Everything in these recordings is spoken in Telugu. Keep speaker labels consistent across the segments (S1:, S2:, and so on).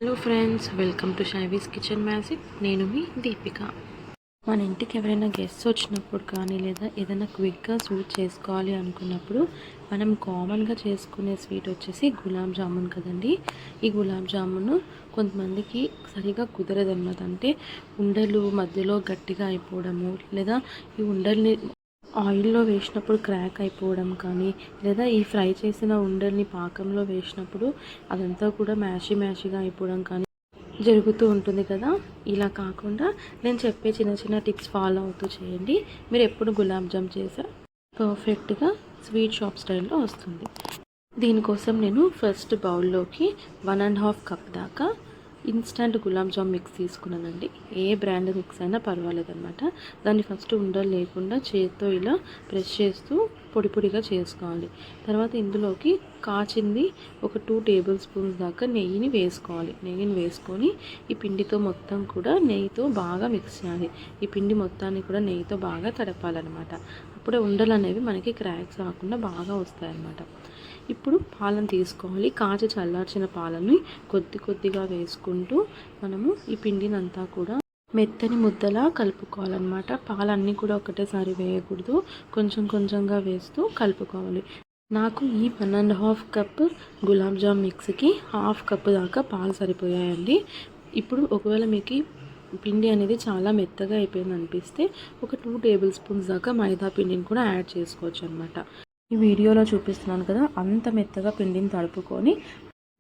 S1: Hello friends, welcome to Shaivi's kitchen magic. నేను మీ దీపిక. మన ఇంటికి ఎవరైనా గెస్ట్స్ వచ్చినప్పుడు కానీ లేదా ఏదైనా క్విక్గా స్వీట్ చేసుకోవాలి అనుకున్నప్పుడు మనం కామన్గా చేసుకునే స్వీట్ వచ్చేసి గులాబ్ జామున్ కదండి. ఈ గులాబ్ జామున్ కొంతమందికి సరిగా కుదరదు అన్నమాట. అంటే ఉండలు మధ్యలో గట్టిగా అయిపోవడము, లేదా ఈ ఉండల్ని ఆయిల్లో వేసినప్పుడు క్రాక్ అయిపోవడం కానీ, లేదా ఈ ఫ్రై చేసిన ఉండల్ని పాకంలో వేసినప్పుడు అదంతా కూడా మ్యాషీగా అయిపోవడం కానీ జరుగుతూ ఉంటుంది కదా. ఇలా కాకుండా నేను చెప్పే చిన్న చిన్న టిప్స్ ఫాలో అవుతూ చేయండి. మీరు ఎప్పుడు గులాబ్ జామ్ చేసా పర్ఫెక్ట్గా స్వీట్ షాప్ స్టైల్లో వస్తుంది. దీనికోసం నేను ఫస్ట్ బౌల్లోకి 1.5 కప్ దాకా ఇన్స్టంట్ గులాబ్ జామ్ మిక్స్ తీసుకున్నానండి. ఏ బ్రాండ్ మిక్స్ అయినా పర్వాలేదన్నమాట. దాన్ని ఫస్ట్ ఉండలు లేకుండా చేత్తో ఇలా ప్రెస్ చేస్తూ పొడి పొడిగా చేసుకోవాలి. తర్వాత ఇందులోకి కాచింది ఒక 2 టేబుల్ స్పూన్స్ దాకా నెయ్యిని వేసుకోవాలి. నెయ్యిని వేసుకొని ఈ పిండితో మొత్తం కూడా నెయ్యితో బాగా మిక్స్ చేయాలి. ఈ పిండి మొత్తాన్ని కూడా నెయ్యితో బాగా తడపాలన్నమాట. అప్పుడే ఉండలు అనేవి మనకి క్రాక్స్ రాకుండా బాగా వస్తాయన్నమాట. ఇప్పుడు పాలను తీసుకోవాలి. కాచి చల్లార్చిన పాలని కొద్దిగా వేసుకుంటూ మనము ఈ పిండిని అంతా కూడా మెత్తని ముద్దలా కలుపుకోవాలన్నమాట. పాలన్నీ కూడా ఒకటేసారి వేయకూడదు, కొంచెంగా వేస్తూ కలుపుకోవాలి. నాకు ఈ 1.5 కప్ గులాబ్ జామ్ మిక్స్కి 1/2 కప్ దాకా పాలు సరిపోయాయండి. ఇప్పుడు ఒకవేళ మీకు పిండి అనేది చాలా మెత్తగా అయిపోయింది అనిపిస్తే ఒక 2 టేబుల్ స్పూన్స్ దాకా మైదా పిండిని కూడా యాడ్ చేసుకోవచ్చు అనమాట. ఈ వీడియోలో చూపిస్తున్నాను కదా, అంత మెత్తగా పిండిని తడుపుకొని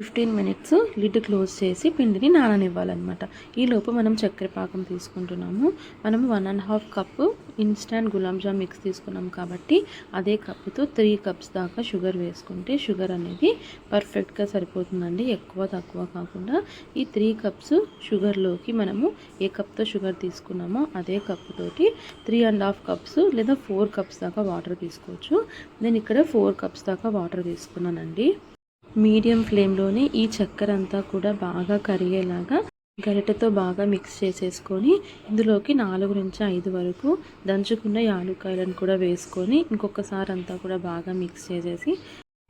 S1: 15 మినిట్స్ లిడ్ క్లోజ్ చేసి పిండిని నాననివ్వాలన్నమాట. ఈలోపు మనం చక్కెర పాకం తీసుకుంటున్నాము. మనం 1.5 cup instant gulab jam mix తీసుకున్నాం కాబట్టి అదే కప్పుతో 3 కప్స్ దాకా షుగర్ వేసుకుంటే షుగర్ అనేది పర్ఫెక్ట్గా సరిపోతుందండి. ఎక్కువ తక్కువ కాకుండా ఈ 3 కప్స్ షుగర్లోకి మనము ఏ కప్తో షుగర్ తీసుకున్నామో అదే కప్పుతోటి 3.5 కప్స్ లేదా 4 కప్స్ దాకా వాటర్ తీసుకోవచ్చు. నేను ఇక్కడ 4 కప్స్ దాకా వాటర్ తీసుకున్నానండి. మీడియం ఫ్లేమ్లోనే ఈ చక్కెర అంతా కూడా బాగా కరిగేలాగా గరిటెతో బాగా మిక్స్ చేసేసుకొని ఇందులోకి 4 నుంచి 5 వరకు దంచుకున్న యాలుక్కాయలను కూడా వేసుకొని ఇంకొకసారి అంతా కూడా బాగా మిక్స్ చేసేసి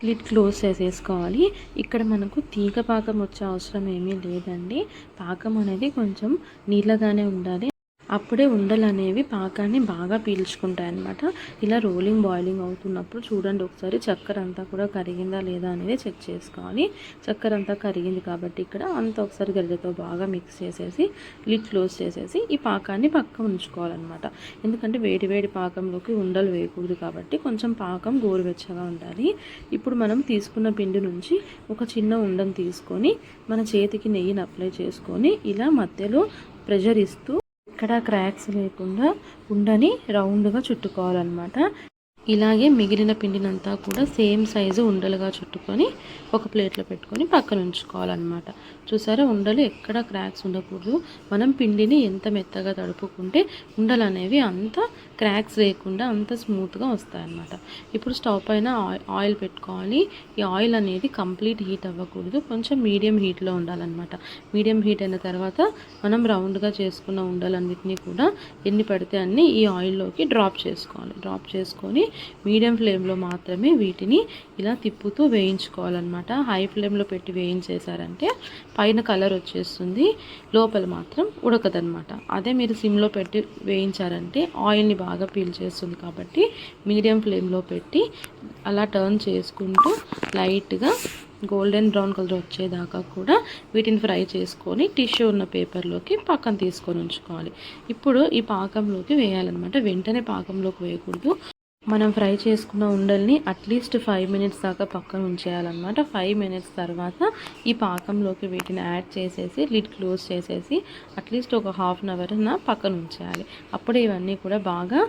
S1: లిడ్ క్లోజ్ చేసేసుకోవాలి. ఇక్కడ మనకు తీగ పాకం వచ్చే అవసరం ఏమీ లేదండి. పాకం అనేది కొంచెం నీళ్ళగానే ఉండాలి. అప్పుడే ఉండలు అనేవి పాకాన్ని బాగా పీల్చుకుంటాయి అన్నమాట. ఇలా రోలింగ్ బాయిలింగ్ అవుతున్నప్పుడు చూడండి ఒకసారి చక్కెర అంతా కూడా కరిగిందా లేదా అనేది చెక్ చేసుకోవాలి. చక్కెర అంతా కరిగింది కాబట్టి ఇక్కడ అంతా ఒకసారి గరిటెతో బాగా మిక్స్ చేసేసి లిడ్ క్లోజ్ చేసేసి ఈ పాకాన్ని పక్కన ఉంచుకోవాలన్నమాట. ఎందుకంటే వేడి పాకంలోకి ఉండలు వేయకూడదు కాబట్టి కొంచెం పాకం గోరువెచ్చగా ఉండాలి. ఇప్పుడు మనం తీసుకున్న పిండి నుంచి ఒక చిన్న ఉండను తీసుకొని మన చేతికి నెయ్యిని అప్లై చేసుకొని ఇలా మధ్యలో ప్రెషర్ ఇస్తూ ఇక్కడ క్రాక్స్ లేకుండా ఉండని రౌండ్గా చుట్టుకోవాలన్నమాట. ఇలాగే మిగిలిన పిండినంతా కూడా సేమ్ సైజు ఉండలుగా చుట్టుకొని ఒక ప్లేట్లో పెట్టుకొని పక్కన ఉంచుకోవాలన్నమాట. చూసారా, ఉండలు ఎక్కడ క్రాక్స్ ఉండకూడదు. మనం పిండిని ఎంత మెత్తగా తడుపుకుంటే ఉండలు అనేవి అంత క్రాక్స్ లేకుండా అంత స్మూత్గా వస్తాయన్నమాట. ఇప్పుడు స్టవ్ పైన ఆయిల్ పెట్టుకోవాలి. ఈ ఆయిల్ అనేది కంప్లీట్ హీట్ అవ్వకూడదు, కొంచెం మీడియం హీట్లో ఉండాలన్నమాట. మీడియం హీట్ అయిన తర్వాత మనం రౌండ్గా చేసుకున్న ఉండలన్నిటినీ కూడా ఎన్ని పడితే అన్ని ఈ ఆయిల్లోకి డ్రాప్ చేసుకోవాలి. డ్రాప్ చేసుకొని మీడియం ఫ్లేమ్లో మాత్రమే వీటిని ఇలా తిప్పుతూ వేయించుకోవాలన్నమాట. హై ఫ్లేమ్లో పెట్టి వేయించేశారంటే పైన కలర్ వచ్చేస్తుంది, లోపల మాత్రం ఉడకదనమాట. అదే మీరు సిమ్లో పెట్టి వేయించారంటే ఆయిల్ని బాగా పీల్చేస్తుంది. కాబట్టి మీడియం ఫ్లేమ్లో పెట్టి అలా టర్న్ చేసుకుంటూ లైట్గా గోల్డెన్ బ్రౌన్ కలర్ వచ్చేదాకా కూడా వీటిని ఫ్రై చేసుకొని టిష్యూ ఉన్న పేపర్లోకి పక్కన తీసుకొని ఉంచుకోవాలి. ఇప్పుడు ఈ పాకంలోకి వేయాలన్నమాట. వెంటనే పాకంలోకి వేయకూడదు. మనం ఫ్రై చేసుకున్న ఉండల్ని అట్లీస్ట్ 5 మినిట్స్ దాకా పక్కన ఉంచేయాలన్నమాట. 5 మినిట్స్ తర్వాత ఈ పాకంలోకి వీటిని యాడ్ చేసేసి లిడ్ క్లోజ్ చేసేసి అట్లీస్ట్ ఒక 1/2 అవర్ పక్కన ఉంచేయాలి. అప్పుడే ఇవన్నీ కూడా బాగా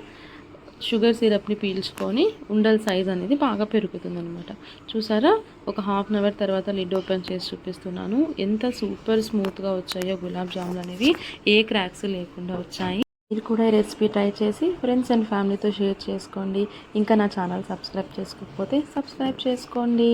S1: షుగర్ సిరప్ని పీల్చుకొని ఉండల సైజ్ అనేది బాగా పెరుగుతుంది అనమాట. చూసారా, ఒక 1/2 అవర్ తర్వాత లిడ్ ఓపెన్ చేసి చూపిస్తున్నాను. ఎంత సూపర్ స్మూత్గా వచ్చాయో గులాబ్ జాములు అనేవి, ఏ క్రాక్స్ లేకుండా వచ్చాయి. మీరు కూడా ఈ రెసిపీ ట్రై చేసి ఫ్రెండ్స్ అండ్ ఫ్యామిలీతో షేర్ చేసుకోండి. ఇంకా నా ఛానల్ సబ్స్క్రైబ్ చేసుకోకపోతే సబ్స్క్రైబ్ చేసుకోండి.